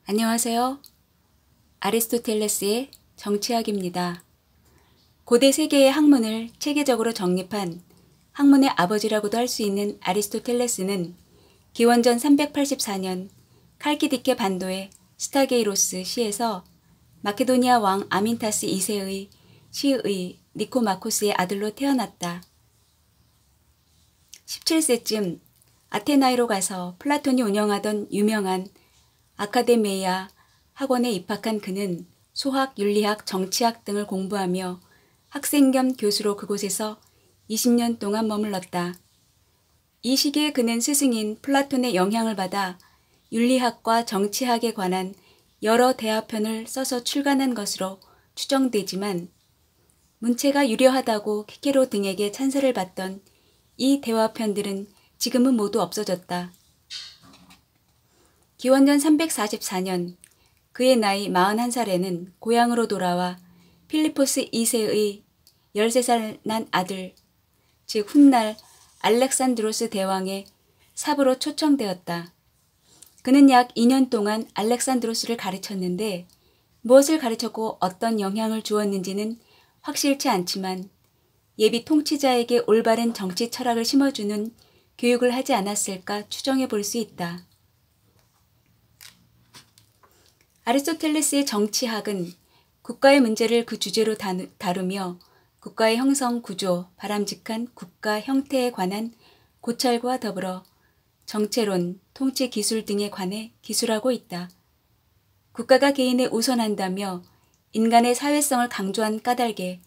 안녕하세요. 아리스토텔레스의 정치학입니다. 고대 세계의 학문을 체계적으로 정립한 학문의 아버지라고도 할 수 있는 아리스토텔레스는 기원전 384년 칼키디케 반도의 스타게이로스 시에서 마케도니아 왕 아민타스 2세의 시의 니코마코스의 아들로 태어났다. 17세쯤 아테나이로 가서 플라톤이 운영하던 유명한 아카데메이아 학원에 입학한 그는 수학, 윤리학, 정치학 등을 공부하며 학생 겸 교수로 그곳에서 20년 동안 머물렀다. 이 시기에 그는 스승인 플라톤의 영향을 받아 윤리학과 정치학에 관한 여러 대화편을 써서 출간한 것으로 추정되지만 문체가 유려하다고 키케로 등에게 찬사를 받던 이 대화편들은 지금은 모두 없어졌다. 기원전 344년 그의 나이 41살에는 고향으로 돌아와 필리포스 2세의 13살 난 아들, 즉 훗날 알렉산드로스 대왕의 삽으로 초청되었다. 그는 약 2년 동안 알렉산드로스를 가르쳤는데 무엇을 가르쳤고 어떤 영향을 주었는지는 확실치 않지만 예비 통치자에게 올바른 정치 철학을 심어주는 교육을 하지 않았을까 추정해 볼 수 있다. 아리스토텔레스의 정치학은 국가의 문제를 그 주제로 다루며 국가의 형성 구조, 바람직한 국가 형태에 관한 고찰과 더불어 정체론, 통치 기술 등에 관해 기술하고 있다. 국가가 개인에 우선한다며 인간의 사회성을 강조한 까닭에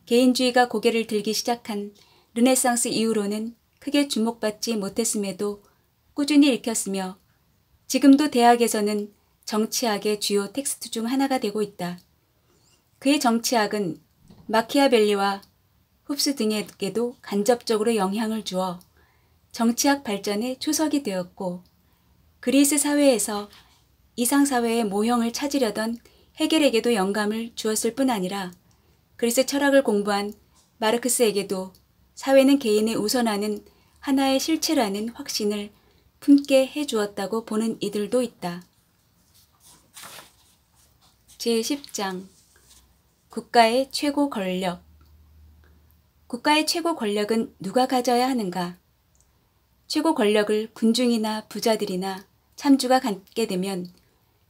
개인주의가 고개를 들기 시작한 르네상스 이후로는 크게 주목받지 못했음에도 꾸준히 읽혔으며 지금도 대학에서는 정치학의 주요 텍스트 중 하나가 되고 있다. 그의 정치학은 마키아벨리와 흡스 등에게도 간접적으로 영향을 주어 정치학 발전의 초석이 되었고 그리스 사회에서 이상사회의 모형을 찾으려던 헤겔에게도 영감을 주었을 뿐 아니라 그리스 철학을 공부한 마르크스에게도 사회는 개인에 우선하는 하나의 실체라는 확신을 품게 해주었다고 보는 이들도 있다. 제10장 국가의 최고 권력. 국가의 최고 권력은 누가 가져야 하는가? 최고 권력을 군중이나 부자들이나 참주가 갖게 되면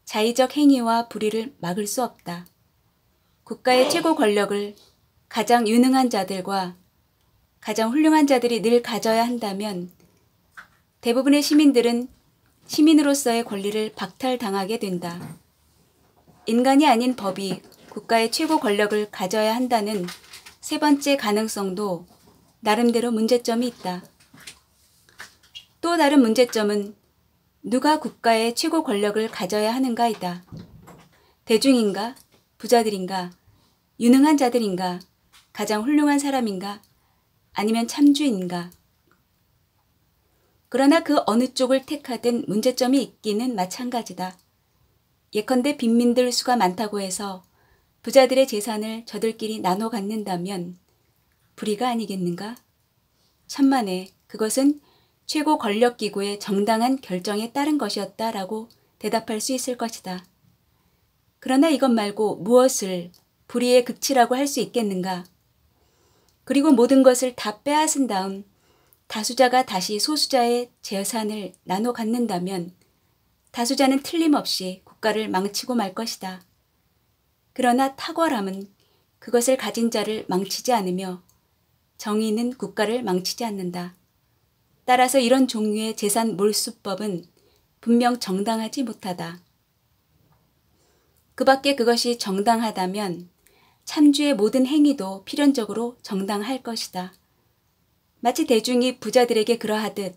자의적 행위와 불의를 막을 수 없다. 국가의 최고 권력을 가장 유능한 자들과 가장 훌륭한 자들이 늘 가져야 한다면 대부분의 시민들은 시민으로서의 권리를 박탈당하게 된다. 인간이 아닌 법이 국가의 최고 권력을 가져야 한다는 세 번째 가능성도 나름대로 문제점이 있다. 또 다른 문제점은 누가 국가의 최고 권력을 가져야 하는가이다. 대중인가? 부자들인가? 유능한 자들인가? 가장 훌륭한 사람인가? 아니면 참주인가? 그러나 그 어느 쪽을 택하든 문제점이 있기는 마찬가지다. 예컨대 빈민들 수가 많다고 해서 부자들의 재산을 저들끼리 나눠 갖는다면 불의가 아니겠는가? 천만에 그것은 최고 권력기구의 정당한 결정에 따른 것이었다라고 대답할 수 있을 것이다. 그러나 이것 말고 무엇을 불의의 극치라고 할 수 있겠는가? 그리고 모든 것을 다 빼앗은 다음 다수자가 다시 소수자의 재산을 나눠 갖는다면 다수자는 틀림없이 국가를 망치고 말 것이다. 그러나 탁월함은 그것을 가진 자를 망치지 않으며 정의는 국가를 망치지 않는다. 따라서 이런 종류의 재산 몰수법은 분명 정당하지 못하다. 그 밖에 그것이 정당하다면 참주의 모든 행위도 필연적으로 정당할 것이다. 마치 대중이 부자들에게 그러하듯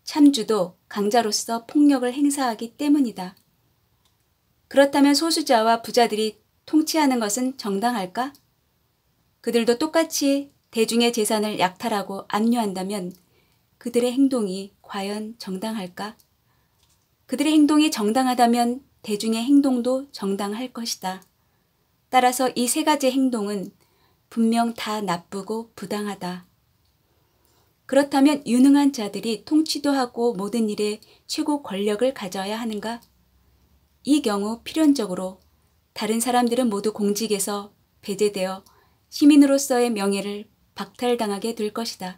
참주도 강자로서 폭력을 행사하기 때문이다. 그렇다면 소수자와 부자들이 통치하는 것은 정당할까? 그들도 똑같이 대중의 재산을 약탈하고 압류한다면 그들의 행동이 과연 정당할까? 그들의 행동이 정당하다면 대중의 행동도 정당할 것이다. 따라서 이 세 가지 행동은 분명 다 나쁘고 부당하다. 그렇다면 유능한 자들이 통치도 하고 모든 일에 최고 권력을 가져야 하는가? 이 경우 필연적으로 다른 사람들은 모두 공직에서 배제되어 시민으로서의 명예를 박탈당하게 될 것이다.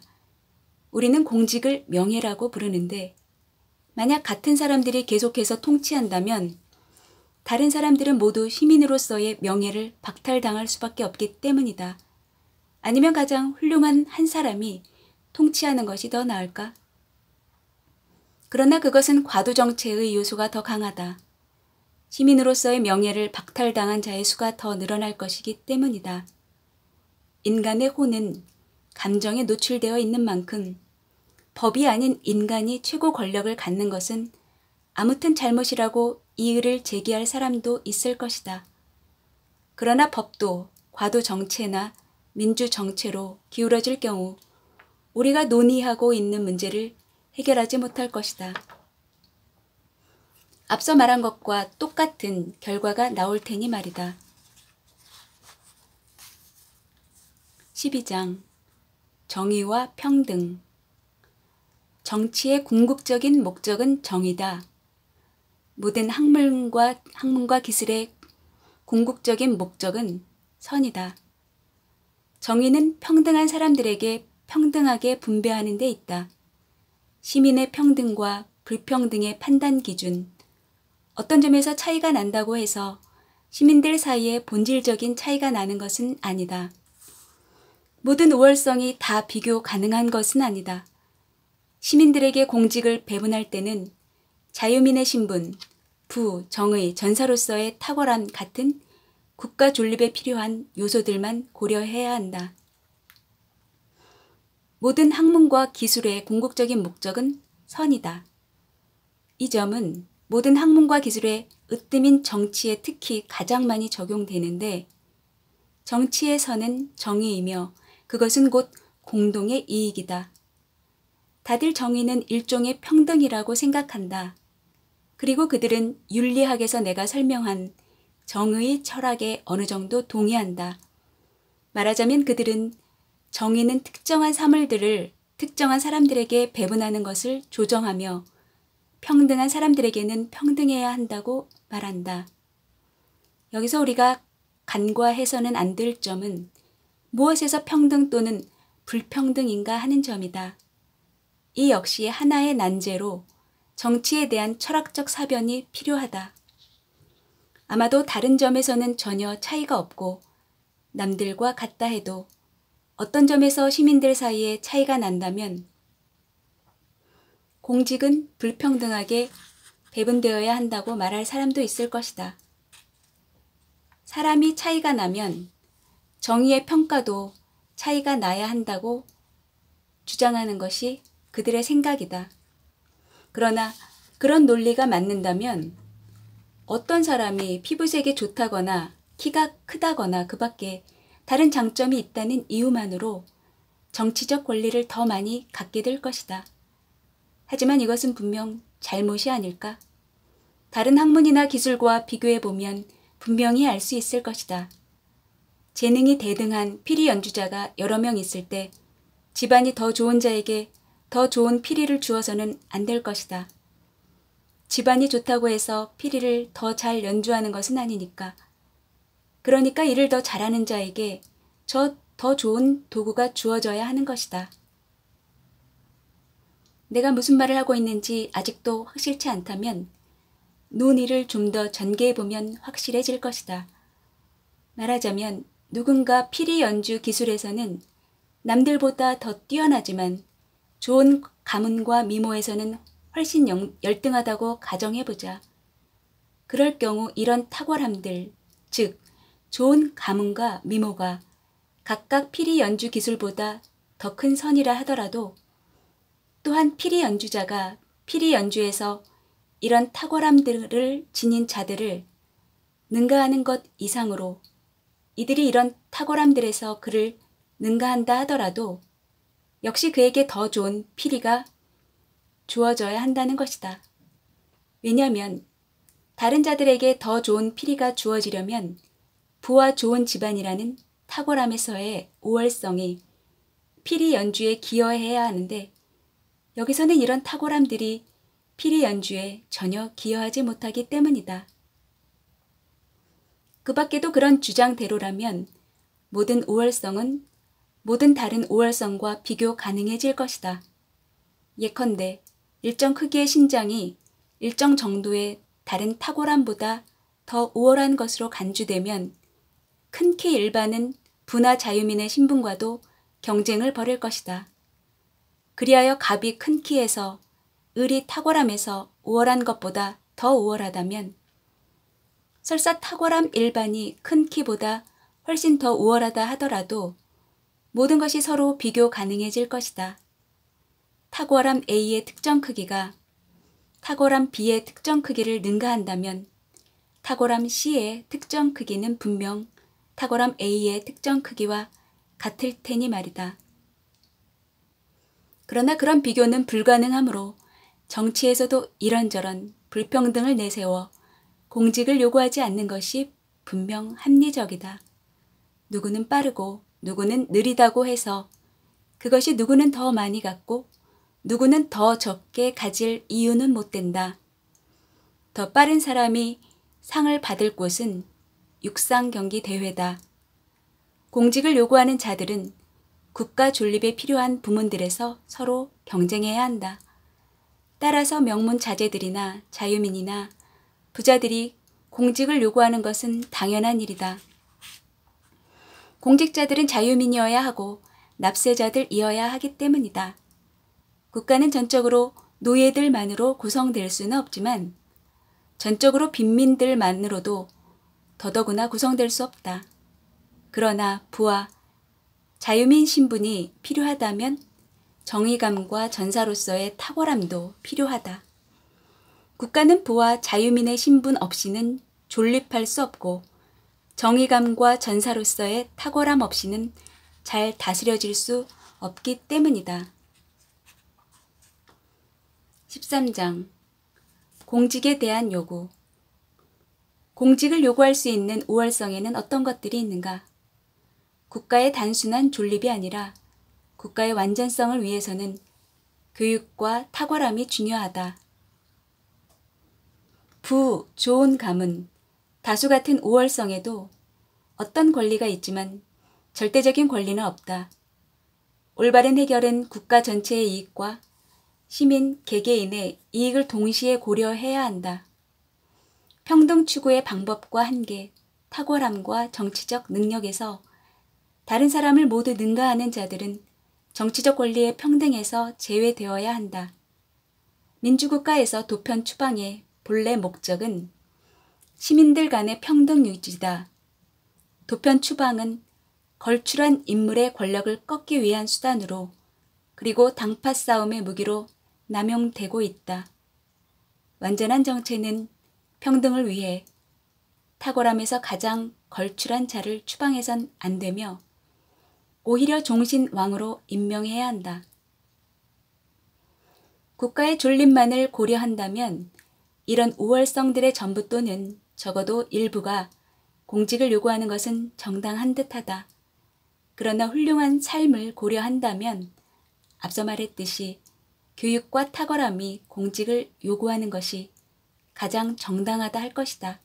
우리는 공직을 명예라고 부르는데 만약 같은 사람들이 계속해서 통치한다면 다른 사람들은 모두 시민으로서의 명예를 박탈당할 수밖에 없기 때문이다. 아니면 가장 훌륭한 한 사람이 통치하는 것이 더 나을까? 그러나 그것은 과도정체의 요소가 더 강하다. 시민으로서의 명예를 박탈당한 자의 수가 더 늘어날 것이기 때문이다. 인간의 혼은 감정에 노출되어 있는 만큼 법이 아닌 인간이 최고 권력을 갖는 것은 아무튼 잘못이라고 이의를 제기할 사람도 있을 것이다. 그러나 법도 과도정체나 민주정체로 기울어질 경우 우리가 논의하고 있는 문제를 해결하지 못할 것이다. 앞서 말한 것과 똑같은 결과가 나올 테니 말이다. 12장 정의와 평등. 정치의 궁극적인 목적은 정의다. 모든 학문과 기술의 궁극적인 목적은 선이다. 정의는 평등한 사람들에게 평등하게 분배하는 데 있다. 시민의 평등과 불평등의 판단 기준, 어떤 점에서 차이가 난다고 해서 시민들 사이에 본질적인 차이가 나는 것은 아니다. 모든 우월성이 다 비교 가능한 것은 아니다. 시민들에게 공직을 배분할 때는 자유민의 신분, 부, 정의, 전사로서의 탁월함 같은 국가 존립에 필요한 요소들만 고려해야 한다. 모든 학문과 기술의 궁극적인 목적은 선이다. 이 점은 모든 학문과 기술의 으뜸인 정치에 특히 가장 많이 적용되는데 정치의 선은 정의이며 그것은 곧 공동의 이익이다. 다들 정의는 일종의 평등이라고 생각한다. 그리고 그들은 윤리학에서 내가 설명한 정의의 철학에 어느 정도 동의한다. 말하자면 그들은 정의는 특정한 사물들을 특정한 사람들에게 배분하는 것을 조정하며 평등한 사람들에게는 평등해야 한다고 말한다. 여기서 우리가 간과해서는 안 될 점은 무엇에서 평등 또는 불평등인가 하는 점이다. 이 역시 하나의 난제로 정치에 대한 철학적 사변이 필요하다. 아마도 다른 점에서는 전혀 차이가 없고 남들과 같다 해도 어떤 점에서 시민들 사이에 차이가 난다면 공직은 불평등하게 배분되어야 한다고 말할 사람도 있을 것이다. 사람이 차이가 나면 정의의 평가도 차이가 나야 한다고 주장하는 것이 그들의 생각이다. 그러나 그런 논리가 맞는다면 어떤 사람이 피부색이 좋다거나 키가 크다거나 그 밖에 다른 장점이 있다는 이유만으로 정치적 권리를 더 많이 갖게 될 것이다. 하지만 이것은 분명 잘못이 아닐까? 다른 학문이나 기술과 비교해보면 분명히 알 수 있을 것이다. 재능이 대등한 피리 연주자가 여러 명 있을 때 집안이 더 좋은 자에게 더 좋은 피리를 주어서는 안 될 것이다. 집안이 좋다고 해서 피리를 더 잘 연주하는 것은 아니니까. 그러니까 이를 더 잘하는 자에게 더 좋은 도구가 주어져야 하는 것이다. 내가 무슨 말을 하고 있는지 아직도 확실치 않다면 논의를 좀 더 전개해보면 확실해질 것이다. 말하자면 누군가 피리 연주 기술에서는 남들보다 더 뛰어나지만 좋은 가문과 미모에서는 훨씬 열등하다고 가정해보자. 그럴 경우 이런 탁월함들, 즉 좋은 가문과 미모가 각각 피리 연주 기술보다 더 큰 선이라 하더라도 또한 피리 연주자가 피리 연주에서 이런 탁월함들을 지닌 자들을 능가하는 것 이상으로 이들이 이런 탁월함들에서 그를 능가한다 하더라도 역시 그에게 더 좋은 피리가 주어져야 한다는 것이다. 왜냐하면 다른 자들에게 더 좋은 피리가 주어지려면 부와 좋은 집안이라는 탁월함에서의 우월성이 피리 연주에 기여해야 하는데 여기서는 이런 탁월함들이 피리 연주에 전혀 기여하지 못하기 때문이다. 그 밖에도 그런 주장대로라면 모든 다른 우월성과 비교 가능해질 것이다. 예컨대 일정 크기의 신장이 일정 정도의 다른 탁월함보다 더 우월한 것으로 간주되면 큰 키 일반은 부나 자유민의 신분과도 경쟁을 벌일 것이다. 그리하여 갑이 큰 키에서 을이 탁월함에서 우월한 것보다 더 우월하다면 설사 탁월함 일반이 큰 키보다 훨씬 더 우월하다 하더라도 모든 것이 서로 비교 가능해질 것이다. 탁월함 A의 특정 크기가 탁월함 B의 특정 크기를 능가한다면 탁월함 C의 특정 크기는 분명 탁월함 A의 특정 크기와 같을 테니 말이다. 그러나 그런 비교는 불가능하므로 정치에서도 이런저런 불평등을 내세워 공직을 요구하지 않는 것이 분명 합리적이다. 누구는 빠르고 누구는 느리다고 해서 그것이 누구는 더 많이 갖고 누구는 더 적게 가질 이유는 못 된다. 더 빠른 사람이 상을 받을 곳은 육상경기 대회다. 공직을 요구하는 자들은 국가 존립에 필요한 부문들에서 서로 경쟁해야 한다. 따라서 명문 자제들이나 자유민이나 부자들이 공직을 요구하는 것은 당연한 일이다. 공직자들은 자유민이어야 하고 납세자들이어야 하기 때문이다. 국가는 전적으로 노예들만으로 구성될 수는 없지만 전적으로 빈민들만으로도 더더구나 구성될 수 없다. 그러나 부와 자유민 신분이 필요하다면 정의감과 전사로서의 탁월함도 필요하다. 국가는 부와 자유민의 신분 없이는 존립할 수 없고 정의감과 전사로서의 탁월함 없이는 잘 다스려질 수 없기 때문이다. 13장 공직에 대한 요구. 공직을 요구할 수 있는 우월성에는 어떤 것들이 있는가? 국가의 단순한 존립이 아니라 국가의 완전성을 위해서는 교육과 탁월함이 중요하다. 부, 좋은 가문, 다수 같은 우월성에도 어떤 권리가 있지만 절대적인 권리는 없다. 올바른 해결은 국가 전체의 이익과 시민, 개개인의 이익을 동시에 고려해야 한다. 평등 추구의 방법과 한계, 탁월함과 정치적 능력에서 다른 사람을 모두 능가하는 자들은 정치적 권리의 평등에서 제외되어야 한다. 민주국가에서 도편 추방의 본래 목적은 시민들 간의 평등 유지다. 도편 추방은 걸출한 인물의 권력을 꺾기 위한 수단으로 그리고 당파 싸움의 무기로 남용되고 있다. 완전한 정체는 평등을 위해 탁월함에서 가장 걸출한 자를 추방해선 안 되며 오히려 종신 왕으로 임명해야 한다. 국가의 존립만을 고려한다면 이런 우월성들의 전부 또는 적어도 일부가 공직을 요구하는 것은 정당한 듯하다. 그러나 훌륭한 삶을 고려한다면 앞서 말했듯이 교육과 탁월함이 공직을 요구하는 것이 가장 정당하다 할 것이다.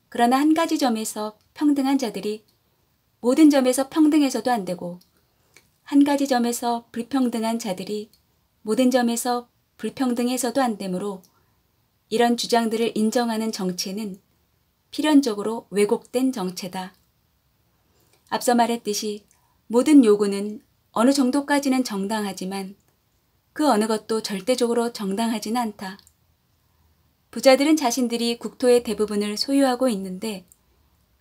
그러나 한 가지 점에서 평등한 자들이 모든 점에서 평등해서도 안 되고 한 가지 점에서 불평등한 자들이 모든 점에서 불평등해서도 안 되므로 이런 주장들을 인정하는 정체는 필연적으로 왜곡된 정체다. 앞서 말했듯이 모든 요구는 어느 정도까지는 정당하지만 그 어느 것도 절대적으로 정당하지는 않다. 부자들은 자신들이 국토의 대부분을 소유하고 있는데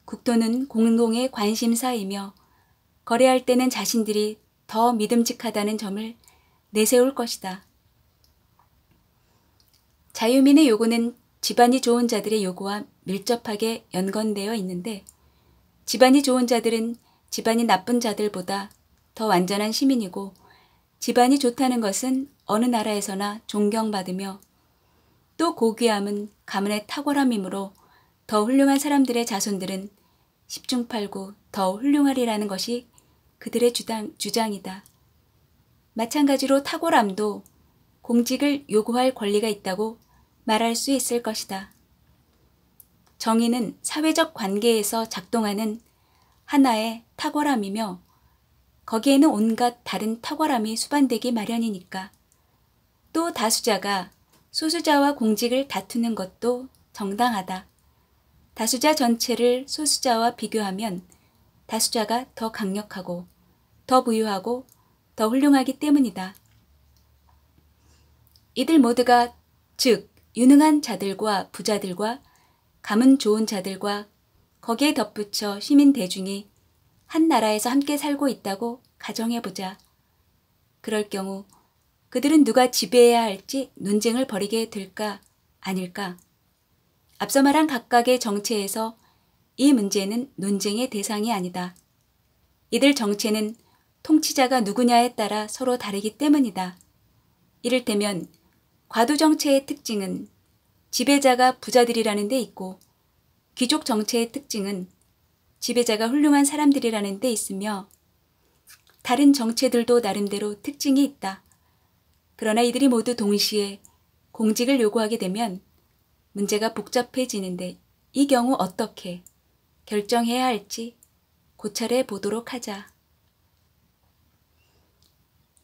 국토는 공동의 관심사이며 거래할 때는 자신들이 더 믿음직하다는 점을 내세울 것이다. 자유민의 요구는 집안이 좋은 자들의 요구와 밀접하게 연관되어 있는데 집안이 좋은 자들은 집안이 나쁜 자들보다 더 완전한 시민이고 집안이 좋다는 것은 어느 나라에서나 존경받으며 또 고귀함은 가문의 탁월함이므로 더 훌륭한 사람들의 자손들은 10중 8구 더 훌륭하리라는 것이 그들의 주장이다. 마찬가지로 탁월함도 공직을 요구할 권리가 있다고 말할 수 있을 것이다. 정의는 사회적 관계에서 작동하는 하나의 탁월함이며 거기에는 온갖 다른 탁월함이 수반되기 마련이니까. 또 다수자가 소수자와 공직을 다투는 것도 정당하다. 다수자 전체를 소수자와 비교하면 다수자가 더 강력하고 더 부유하고 더 훌륭하기 때문이다. 이들 모두가 즉 유능한 자들과 부자들과 감은 좋은 자들과 거기에 덧붙여 시민 대중이 한 나라에서 함께 살고 있다고 가정해보자. 그럴 경우 그들은 누가 지배해야 할지 논쟁을 벌이게 될까 아닐까? 앞서 말한 각각의 정체에서 이 문제는 논쟁의 대상이 아니다. 이들 정체는 통치자가 누구냐에 따라 서로 다르기 때문이다. 이를테면 과도 정체의 특징은 지배자가 부자들이라는 데 있고 귀족 정체의 특징은 지배자가 훌륭한 사람들이라는 데 있으며 다른 정체들도 나름대로 특징이 있다. 그러나 이들이 모두 동시에 공직을 요구하게 되면 문제가 복잡해지는데 이 경우 어떻게 결정해야 할지 고찰해 보도록 하자.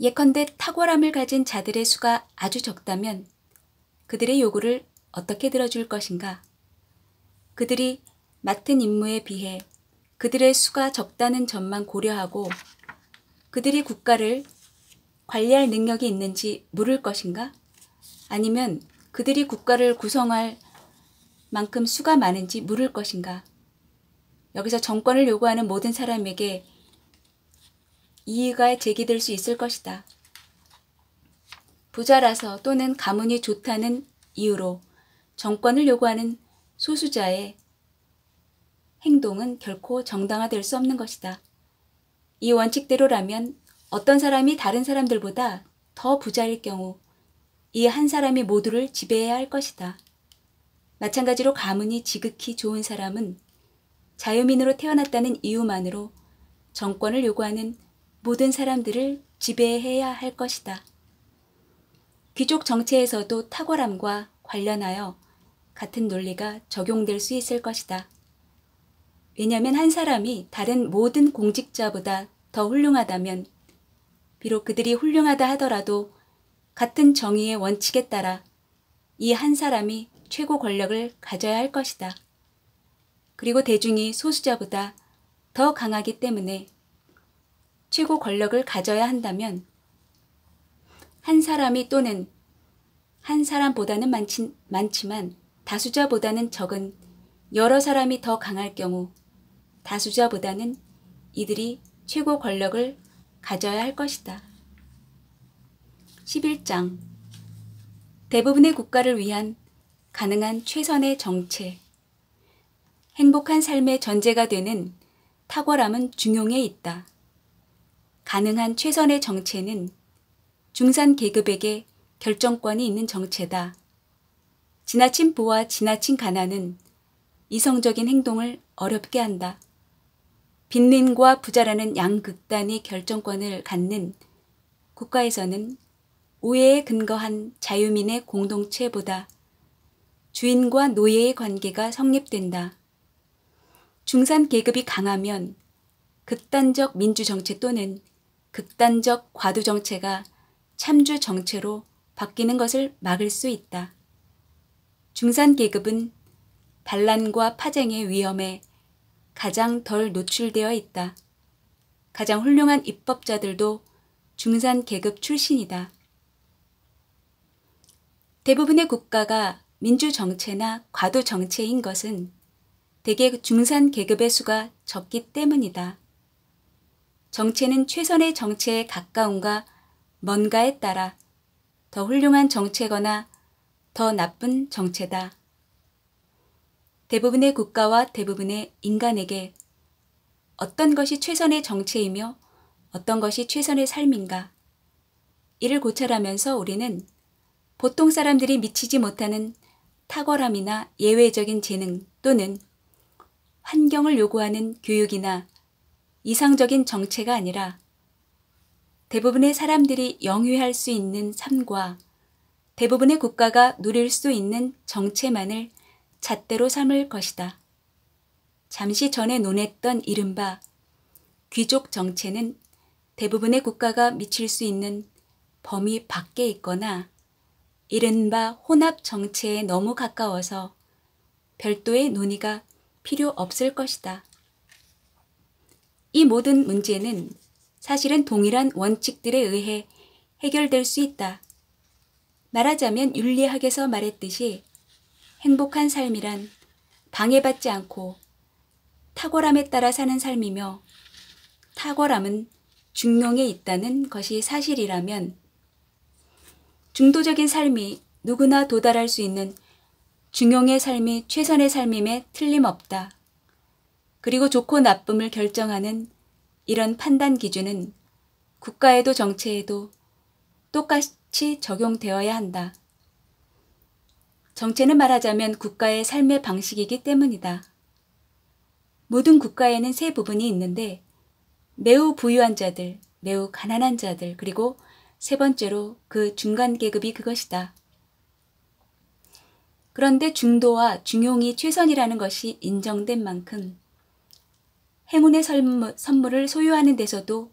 예컨대 탁월함을 가진 자들의 수가 아주 적다면 그들의 요구를 어떻게 들어줄 것인가? 그들이 맡은 임무에 비해 그들의 수가 적다는 점만 고려하고 그들이 국가를 관리할 능력이 있는지 물을 것인가? 아니면 그들이 국가를 구성할 만큼 수가 많은지 물을 것인가? 여기서 정권을 요구하는 모든 사람에게 이의가 제기될 수 있을 것이다. 부자라서 또는 가문이 좋다는 이유로 정권을 요구하는 소수자의 행동은 결코 정당화될 수 없는 것이다. 이 원칙대로라면 어떤 사람이 다른 사람들보다 더 부자일 경우 이 한 사람이 모두를 지배해야 할 것이다. 마찬가지로 가문이 지극히 좋은 사람은 자유민으로 태어났다는 이유만으로 정권을 요구하는 모든 사람들을 지배해야 할 것이다. 귀족 정체에서도 탁월함과 관련하여 같은 논리가 적용될 수 있을 것이다. 왜냐하면 한 사람이 다른 모든 공직자보다 더 훌륭하다면 비록 그들이 훌륭하다 하더라도 같은 정의의 원칙에 따라 이 한 사람이 최고 권력을 가져야 할 것이다. 그리고 대중이 소수자보다 더 강하기 때문에 최고 권력을 가져야 한다면 한 사람이 또는 한 사람보다는 많지만 다수자보다는 적은 여러 사람이 더 강할 경우 다수자보다는 이들이 최고 권력을 가져야 할 것이다. 11장 대부분의 국가를 위한 가능한 최선의 정체. 행복한 삶의 전제가 되는 탁월함은 중용에 있다. 가능한 최선의 정체는 중산 계급에게 결정권이 있는 정체다. 지나친 부와 지나친 가난은 이성적인 행동을 어렵게 한다. 빈민과 부자라는 양극단이 결정권을 갖는 국가에서는 우애에 근거한 자유민의 공동체보다 주인과 노예의 관계가 성립된다. 중산 계급이 강하면 극단적 민주정체 또는 극단적 과도정체가 참주정체로 바뀌는 것을 막을 수 있다. 중산 계급은 반란과 파쟁의 위험에 가장 덜 노출되어 있다. 가장 훌륭한 입법자들도 중산 계급 출신이다. 대부분의 국가가 민주정체나 과도정체인 것은 대개 중산 계급의 수가 적기 때문이다. 정체는 최선의 정체에 가까운가 먼가에 따라 더 훌륭한 정체거나 더 나쁜 정체다. 대부분의 국가와 대부분의 인간에게 어떤 것이 최선의 정체이며 어떤 것이 최선의 삶인가? 이를 고찰하면서 우리는 보통 사람들이 미치지 못하는 탁월함이나 예외적인 재능 또는 환경을 요구하는 교육이나 이상적인 정체가 아니라 대부분의 사람들이 영위할 수 있는 삶과 대부분의 국가가 누릴 수 있는 정체만을 잣대로 삼을 것이다. 잠시 전에 논했던 이른바 귀족 정체는 대부분의 국가가 미칠 수 있는 범위 밖에 있거나 이른바 혼합 정체에 너무 가까워서 별도의 논의가 필요 없을 것이다. 이 모든 문제는 사실은 동일한 원칙들에 의해 해결될 수 있다. 말하자면 윤리학에서 말했듯이 행복한 삶이란 방해받지 않고 탁월함에 따라 사는 삶이며 탁월함은 중용에 있다는 것이 사실이라면 중도적인 삶이 누구나 도달할 수 있는 중용의 삶이 최선의 삶임에 틀림없다. 그리고 좋고 나쁨을 결정하는 이런 판단 기준은 국가에도 정체에도 똑같이 적용되어야 한다. 정체는 말하자면 국가의 삶의 방식이기 때문이다. 모든 국가에는 세 부분이 있는데 매우 부유한 자들, 매우 가난한 자들, 그리고 세 번째로 그 중간 계급이 그것이다. 그런데 중도와 중용이 최선이라는 것이 인정된 만큼 행운의 선물을 소유하는 데서도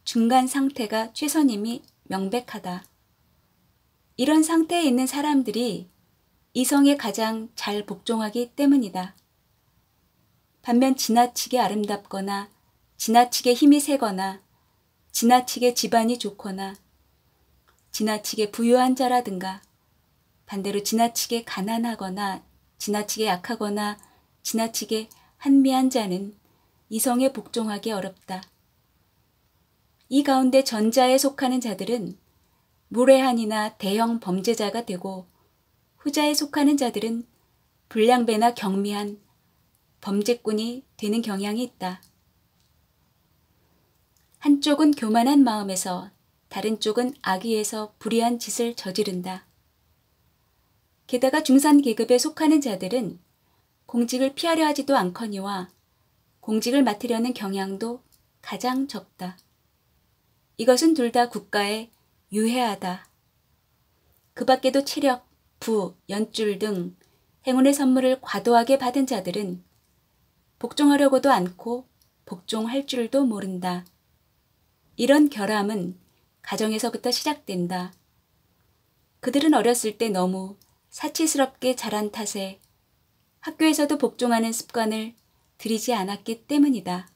중간 상태가 최선임이 명백하다. 이런 상태에 있는 사람들이 이성에 가장 잘 복종하기 때문이다. 반면 지나치게 아름답거나 지나치게 힘이 세거나 지나치게 집안이 좋거나 지나치게 부유한 자라든가 반대로 지나치게 가난하거나 지나치게 약하거나 지나치게 한미한 자는 이성에 복종하기 어렵다. 이 가운데 전자에 속하는 자들은 무례한이나 대형 범죄자가 되고 후자에 속하는 자들은 불량배나 경미한 범죄꾼이 되는 경향이 있다. 한쪽은 교만한 마음에서 다른 쪽은 악의에서 불의한 짓을 저지른다. 게다가 중산 계급에 속하는 자들은 공직을 피하려 하지도 않거니와 공직을 맡으려는 경향도 가장 적다. 이것은 둘 다 국가에 유해하다. 그 밖에도 체력, 부, 연줄 등 행운의 선물을 과도하게 받은 자들은 복종하려고도 않고 복종할 줄도 모른다. 이런 결함은 가정에서부터 시작된다. 그들은 어렸을 때 너무 사치스럽게 자란 탓에 학교에서도 복종하는 습관을 들이지 않았기 때문이다.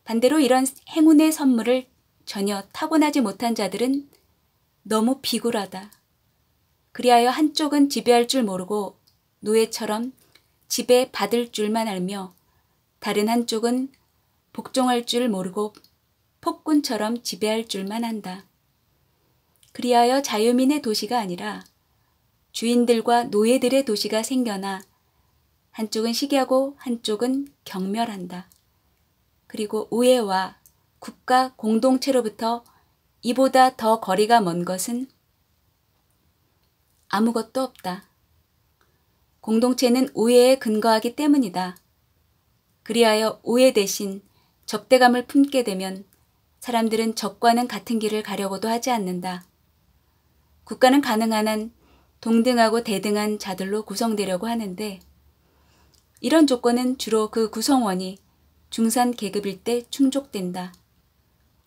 반대로 이런 행운의 선물을 전혀 타고나지 못한 자들은 너무 비굴하다. 그리하여 한쪽은 지배할 줄 모르고 노예처럼 지배받을 줄만 알며 다른 한쪽은 복종할 줄 모르고 폭군처럼 지배할 줄만 한다. 그리하여 자유민의 도시가 아니라 주인들과 노예들의 도시가 생겨나 한쪽은 시기하고 한쪽은 경멸한다. 그리고 우애와 국가 공동체로부터 이보다 더 거리가 먼 것은 아무것도 없다. 공동체는 우애에 근거하기 때문이다. 그리하여 우애 대신 적대감을 품게 되면 사람들은 적과는 같은 길을 가려고도 하지 않는다. 국가는 가능한 한 동등하고 대등한 자들로 구성되려고 하는데 이런 조건은 주로 그 구성원이 중산 계급일 때 충족된다.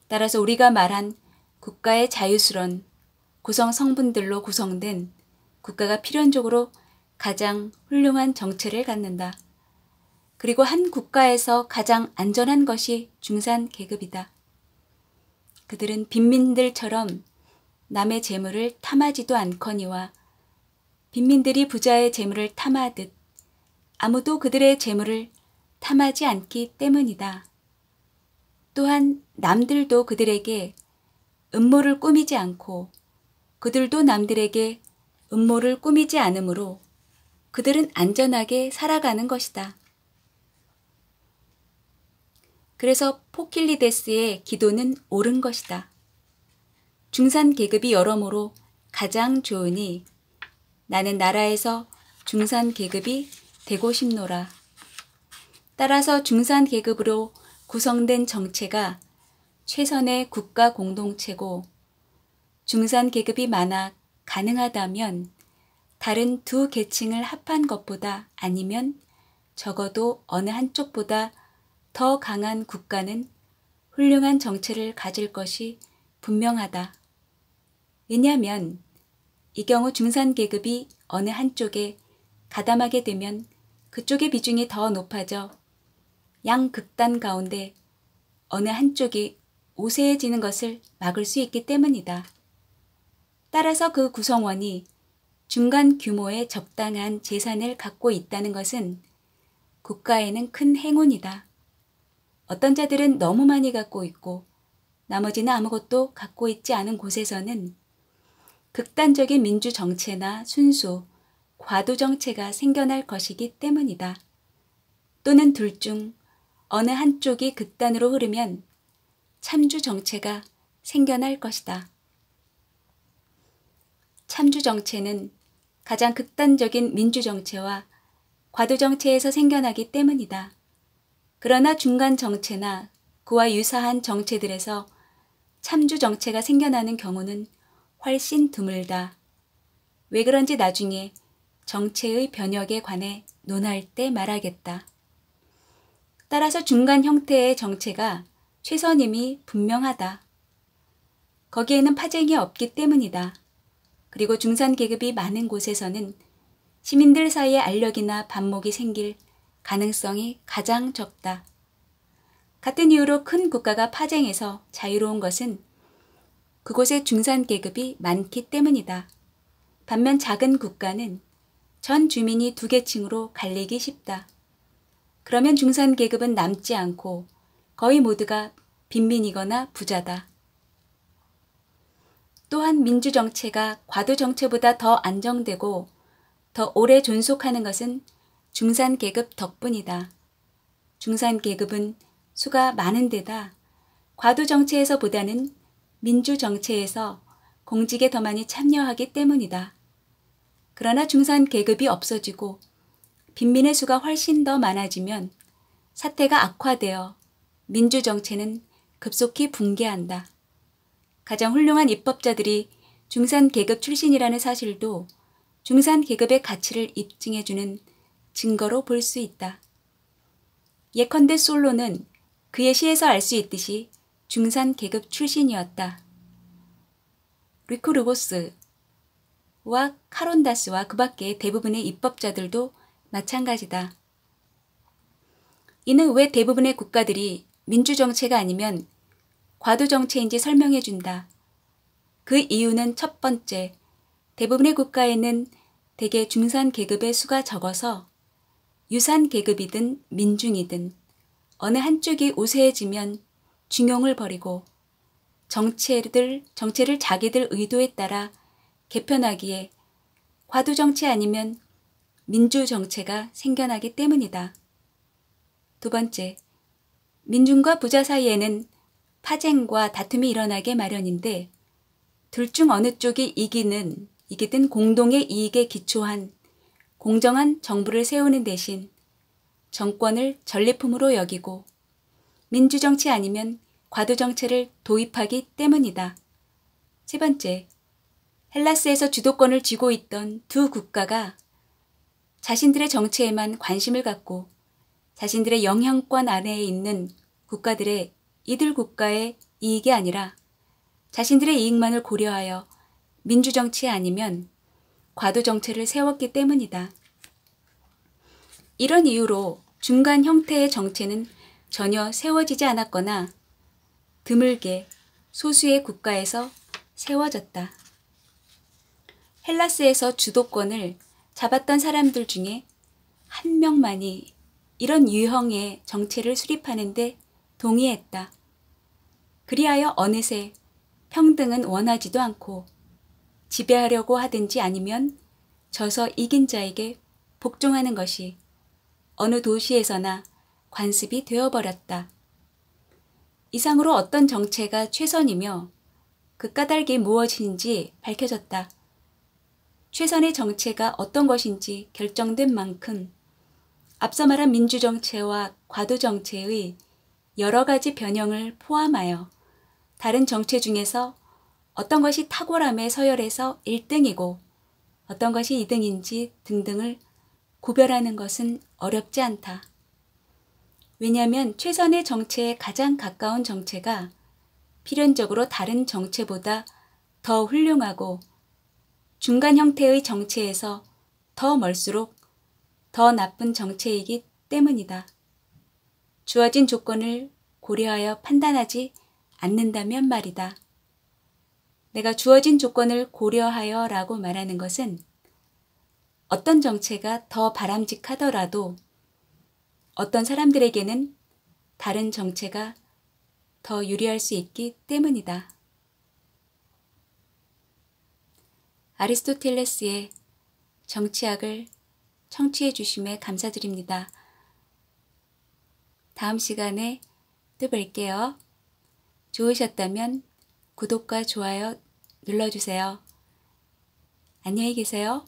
따라서 우리가 말한 국가의 자유스런 구성 성분들로 구성된 국가가 필연적으로 가장 훌륭한 정체를 갖는다. 그리고 한 국가에서 가장 안전한 것이 중산 계급이다. 그들은 빈민들처럼 남의 재물을 탐하지도 않거니와 빈민들이 부자의 재물을 탐하듯 아무도 그들의 재물을 탐하지 않기 때문이다. 또한 남들도 그들에게 음모를 꾸미지 않고 그들도 남들에게 음모를 꾸미지 않으므로 그들은 안전하게 살아가는 것이다. 그래서 포킬리데스의 기도는 옳은 것이다. 중산 계급이 여러모로 가장 좋으니 나는 나라에서 중산 계급이 되고 싶노라. 따라서 중산 계급으로 구성된 정체가 최선의 국가 공동체고 중산 계급이 많아 가능하다면 다른 두 계층을 합한 것보다 아니면 적어도 어느 한쪽보다 더 강한 국가는 훌륭한 정체를 가질 것이 분명하다. 왜냐하면 이 경우 중산계급이 어느 한쪽에 가담하게 되면 그쪽의 비중이 더 높아져 양극단 가운데 어느 한쪽이 우세해지는 것을 막을 수 있기 때문이다. 따라서 그 구성원이 중간 규모의 적당한 재산을 갖고 있다는 것은 국가에는 큰 행운이다. 어떤 자들은 너무 많이 갖고 있고 나머지는 아무것도 갖고 있지 않은 곳에서는 극단적인 민주 정체나 순수, 과도 정체가 생겨날 것이기 때문이다. 또는 둘 중 어느 한쪽이 극단으로 흐르면 참주 정체가 생겨날 것이다. 참주 정체는 가장 극단적인 민주 정체와 과도 정체에서 생겨나기 때문이다. 그러나 중간 정체나 그와 유사한 정체들에서 참주 정체가 생겨나는 경우는 훨씬 드물다. 왜 그런지 나중에 정체의 변혁에 관해 논할 때 말하겠다. 따라서 중간 형태의 정체가 최선임이 분명하다. 거기에는 파쟁이 없기 때문이다. 그리고 중산계급이 많은 곳에서는 시민들 사이에 알력이나 반목이 생길 가능성이 가장 적다. 같은 이유로 큰 국가가 파쟁에서 자유로운 것은 그곳에 중산계급이 많기 때문이다. 반면 작은 국가는 전 주민이 두 계층으로 갈리기 쉽다. 그러면 중산계급은 남지 않고 거의 모두가 빈민이거나 부자다. 또한 민주정체가 과도정체보다 더 안정되고 더 오래 존속하는 것은 중산계급 덕분이다. 중산계급은 수가 많은 데다 과도정체에서보다는 민주정체에서 공직에 더 많이 참여하기 때문이다. 그러나 중산계급이 없어지고 빈민의 수가 훨씬 더 많아지면 사태가 악화되어 민주정체는 급속히 붕괴한다. 가장 훌륭한 입법자들이 중산계급 출신이라는 사실도 중산계급의 가치를 입증해주는 증거로 볼 수 있다. 예컨대 솔로는 그의 시에서 알 수 있듯이 중산계급 출신이었다. 리쿠르고스와 카론다스와 그 밖의 대부분의 입법자들도 마찬가지다. 이는 왜 대부분의 국가들이 민주정체가 아니면 과도정체인지 설명해준다. 그 이유는 첫 번째, 대부분의 국가에는 대개 중산계급의 수가 적어서 유산계급이든 민중이든 어느 한쪽이 우세해지면 중용을 벌이고 정체를 자기들 의도에 따라 개편하기에 과도정체 아니면 민주정체가 생겨나기 때문이다. 두 번째, 민중과 부자 사이에는 파쟁과 다툼이 일어나게 마련인데 둘 중 어느 쪽이 이기든 공동의 이익에 기초한 공정한 정부를 세우는 대신 정권을 전리품으로 여기고 민주정치 아니면 과도정체를 도입하기 때문이다. 세 번째, 헬라스에서 주도권을 쥐고 있던 두 국가가 자신들의 정체에만 관심을 갖고 자신들의 영향권 안에 있는 국가들의 이들 국가의 이익이 아니라 자신들의 이익만을 고려하여 민주정치 아니면 과도정체를 세웠기 때문이다. 이런 이유로 중간 형태의 정체는 전혀 세워지지 않았거나 드물게 소수의 국가에서 세워졌다. 헬라스에서 주도권을 잡았던 사람들 중에 한 명만이 이런 유형의 정체를 수립하는데 동의했다. 그리하여 어느새 평등은 원하지도 않고 지배하려고 하든지 아니면 져서 이긴 자에게 복종하는 것이 어느 도시에서나 관습이 되어버렸다. 이상으로 어떤 정체가 최선이며 그 까닭이 무엇인지 밝혀졌다. 최선의 정체가 어떤 것인지 결정된 만큼 앞서 말한 민주정체와 과도정체의 여러 가지 변형을 포함하여 다른 정체 중에서 어떤 것이 탁월함에 서열해서 1등이고 어떤 것이 이등인지 등등을 구별하는 것은 어렵지 않다. 왜냐하면 최선의 정체에 가장 가까운 정체가 필연적으로 다른 정체보다 더 훌륭하고 중간 형태의 정체에서 더 멀수록 더 나쁜 정체이기 때문이다. 주어진 조건을 고려하여 판단하지 않는다면 말이다. 내가 주어진 조건을 고려하여 라고 말하는 것은 어떤 정체가 더 바람직하더라도 어떤 사람들에게는 다른 정체가 더 유리할 수 있기 때문이다. 아리스토텔레스의 정치학을 청취해 주심에 감사드립니다. 다음 시간에 또 뵐게요. 좋으셨다면 구독과 좋아요 눌러주세요. 안녕히 계세요.